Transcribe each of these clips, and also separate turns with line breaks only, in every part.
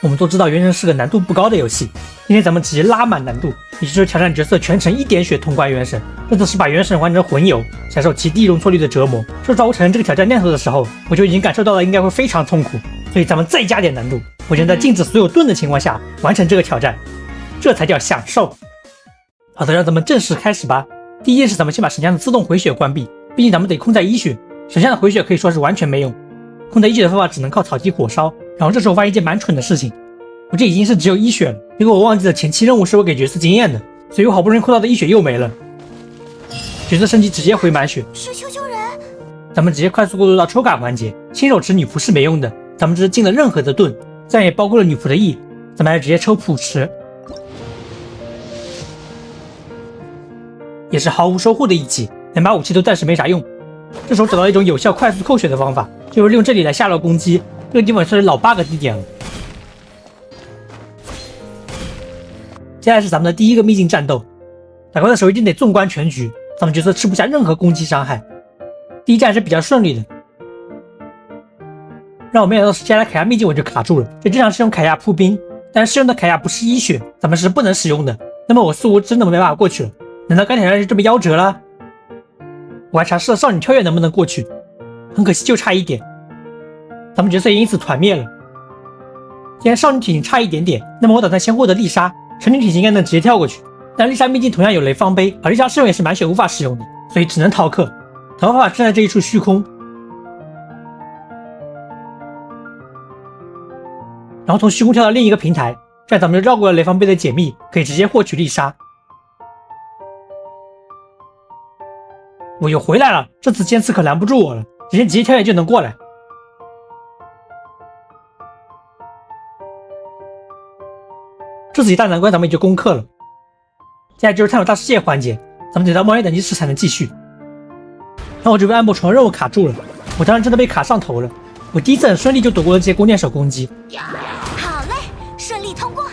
我们都知道原神是个难度不高的游戏，今天咱们直接拉满难度，也就是挑战角色全程1点血通关原神。这次是把原神换成魂游，享受其低容错率的折磨。说实话，我产生这个挑战念头的时候，我就已经感受到了应该会非常痛苦，所以咱们再加点难度，我将在禁止所有盾的情况下完成这个挑战，这才叫享受。好的，让咱们正式开始吧。第一件事，咱们先把神像的自动回血关闭，毕竟咱们得控在1血，神像的回血可以说是完全没用。控在1血的方法只能靠草鸡火烧。然后这时候发现一件蛮蠢的事情，我这已经是只有1血了，结果我忘记了前期任务是会给角色经验的，所以我好不容易扣到的1血又没了。角色升级直接回满血，
是求救人。
咱们直接快速过渡到抽卡环节。新手持女仆是没用的，咱们这是进了任何的盾，这样也包括了女仆的 E， 咱们还是直接抽普池，也是毫无收获的一击，2把武器都暂时没啥用。这时候找到一种有效快速扣血的方法，就是利用这里来下落攻击，这个地方算是老 bug 地点了。接下来是咱们的第一个秘境战斗，打怪的时候一定得纵观全局，咱们角色吃不下任何攻击伤害。第一战是比较顺利的，让我没想到是接下来凯亚秘境我就卡住了。这正常是用凯亚铺冰，但是使用的凯亚不是1血，咱们是不能使用的。那么我似乎真的没办法过去了，难道该挑战就这么夭折了？我还尝试了少女跳跃能不能过去，很可惜就差1点，咱们角色也因此团灭了。既然少女体型差一点点，那么我打算先获得丽莎，成女体型应该能直接跳过去。但丽莎秘境同样有雷方杯，而丽莎适用也是满血无法使用的，所以只能逃课。逃课方法正在这一处虚空，然后从虚空跳到另一个平台，这样咱们就绕过了雷方杯的解密，可以直接获取丽莎。我又回来了，这次尖刺可拦不住我了，直接跳跃就能过来。这次一大难关咱们也就攻克了。接下来就是探索大世界环节，咱们得到冒险等级10才能继续。然后我这边暗部重任务卡住了，我当时真的被卡上头了。我第一次很顺利就躲过了这些弓箭手攻击。
好嘞，顺利通过。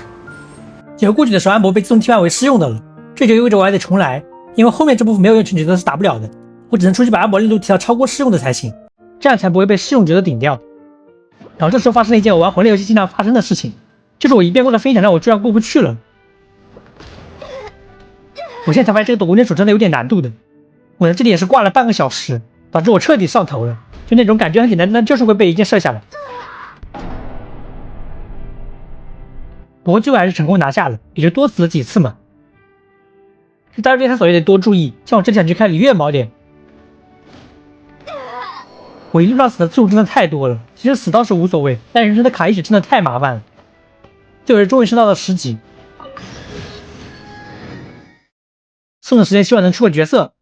结果过去的时候暗部被自动替换为适用的了，这就意味着我还得重来，因为后面这部分没有用全角色是打不了的，我只能出去把暗部力度提到超过适用的才行，这样才不会被适用角色顶掉。然后这时候发生了一件我玩魂类游戏经常发生的事情，就是我一边过了飞翔，让我居然过不去了。我现在才发现这个躲弓箭手真的有点难度的，我在这里也是挂了半个小时，导致我彻底上头了，就那种感觉很简单，但就是会被一箭射下来。不过最后还是成功拿下了，也就多死了几次嘛。这大这探索也得多注意，像我这想去开礼月锚点，我一路上死的次数真的太多了，其实死倒是无所谓，但人生的卡1血真的太麻烦了。最后终于升到了10级，剩的时间希望能出个角色。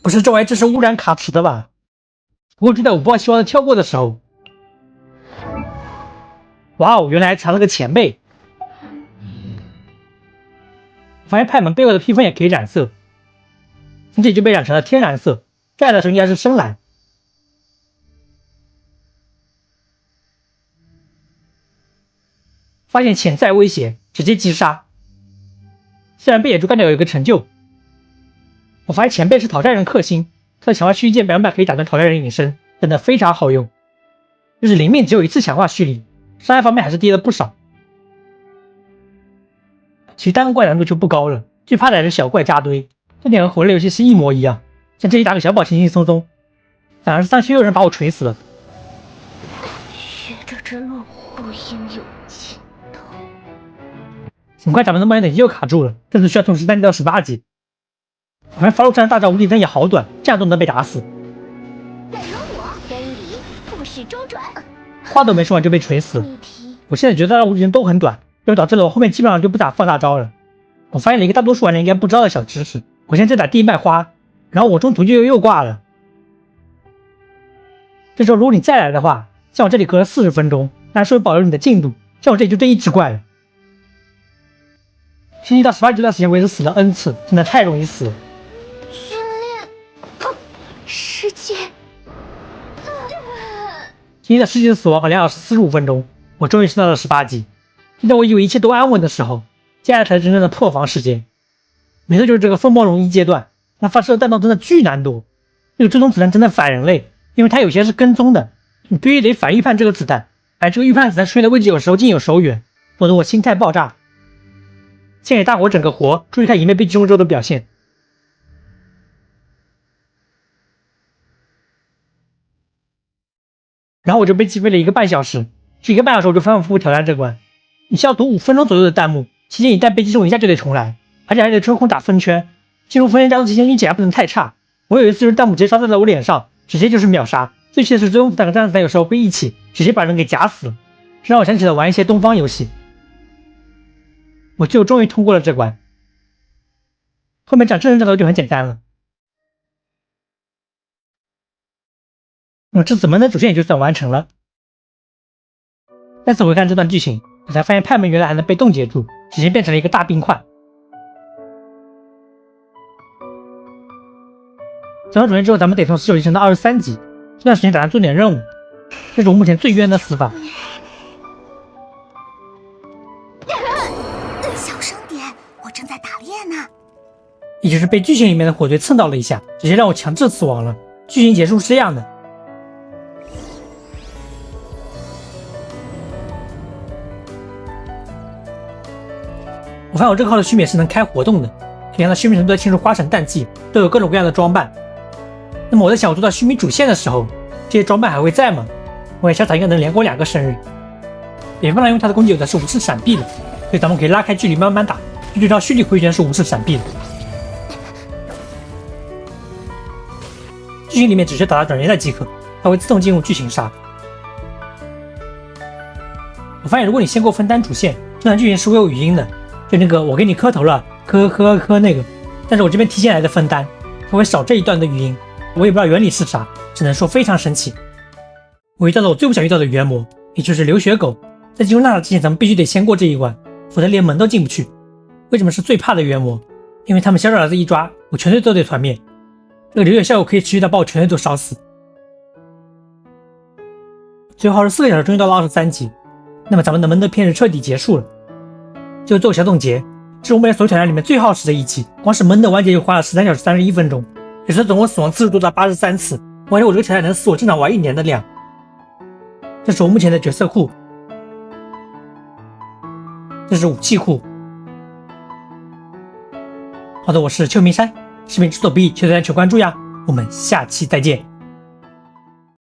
不是，这玩意这是污染卡池的吧？不过就在我不抱希望的跳过的时候，哇哦，原来还藏了个前辈！我发现派门背后的披风也可以染色，从这里就被染成了天蓝色，再来的时候应该是深蓝。发现潜在威胁，直接击杀。虽然被野猪干掉有一个成就。我发现前辈是讨债人克星，他的强化蓄力剑200可以打断讨债人隐身，真的非常好用。就是灵命只有1次强化蓄力，伤害方面还是低了不少。其实单个怪难度就不高了，最怕的还是小怪扎堆，这点和魂类游戏是一模一样。像这里打个小宝轻轻松松，反而是3区有人把我锤死了。
学着之路不应有尽头。
很快咱们的冒险等级又卡住了，这次需要从13级到18级。我发现法鲁山大招无敌灯也好短，这样都能被打死。
忍容我，非礼不许周转。
话都没说完就被锤死了。我现在觉得大招无敌灯都很短，就导致了我后面基本上就不打放大招了。我发现了一个大多数玩家应该不知道的小知识，我现在在打第一麦花，然后我中途就又挂了。这时候如果你再来的话，像我这里隔了40分钟，那还是会保留你的进度，像我这里就这1只怪了。17到18级这段时间我也是死了 N 次，真的太容易死了。
训练时间。
今天的10级的死亡和2小时45分钟，我终于升到了18级。就在我以为一切都安稳的时候，接下来才是真正的破防时间。没错，就是这个风暴龙1阶段，它发射的弹道真的巨难多。这个追踪子弹真的反人类，因为它有些是跟踪的，你必须得反预判这个子弹，而这个预判子弹出现的位置有时候竟有手远，否则我心态爆炸。先给大伙整个活，注意看影片被击中之后的表现。然后我就被击飞了1个半小时，这1个半小时我就反反复复挑战这关。你需要读5分钟左右的弹幕，期间一旦被击中一下就得重来，而且还得抽空打分圈。进入分圈加速期间运气还不能太差。我有一次就是弹幕直接刷在了我脸上，直接就是秒杀。最气的是追踪子弹和战子弹有时候会一起，直接把人给夹死了，这让我想起了玩一些东方游戏。我就终于通过了这关，后面讲真人战斗就很简单了。这次门的主线也就算完成了。再次回看这段剧情，我才发现派门原来还能被冻结住，直接变成了一个大冰块。走到主线之后，咱们得从19级升到23级，这段时间打算做点任务，这是我目前最冤的死法。
小声点，我正在打猎呢。
也就是被剧情里面的火堆蹭到了一下，直接让我强制死亡了。剧情结束是这样的。我发现我这个号的须美是能开活动的，可以让它须美程度在进入花神淡季，都有各种各样的装扮。那么我在想，我做到须美主线的时候，这些装扮还会在吗？我也想它应该能连过2个生日。别忘了，因为它的攻击有的是无视闪避的，所以咱们可以拉开距离慢慢打，就知道蓄力回旋是无视闪避的。剧情里面只需打到转接带即可，它会自动进入剧情杀。我发现如果你先过分担主线，这段剧情是会有语音的，就那个我给你磕头了，磕那个。但是我这边提前来的分担，它会少这一段的语音，我也不知道原理是啥，只能说非常神奇。我遇到了我最不想遇到的原魔，也就是流血狗。在进入那之前，咱们必须得先过这一关，否则连门都进不去。为什么是最怕的原魔？因为他们小爪子一抓，我全队都得团灭。这个流血效果可以持续到把我全队都烧死。最后24个小时终于到了23级，那么咱们的门的片是彻底结束了。最后做个小总结，这是我目前所有挑战里面最耗时的一期，光是门的完结就花了13小时31分钟，也是总共死亡次数多达83次，完成我这个挑战能死我正常玩1年的量。这是我目前的角色库，这是武器库。好的，我是邱明山，视频出手不易，求大家求关注呀，我们下期再见。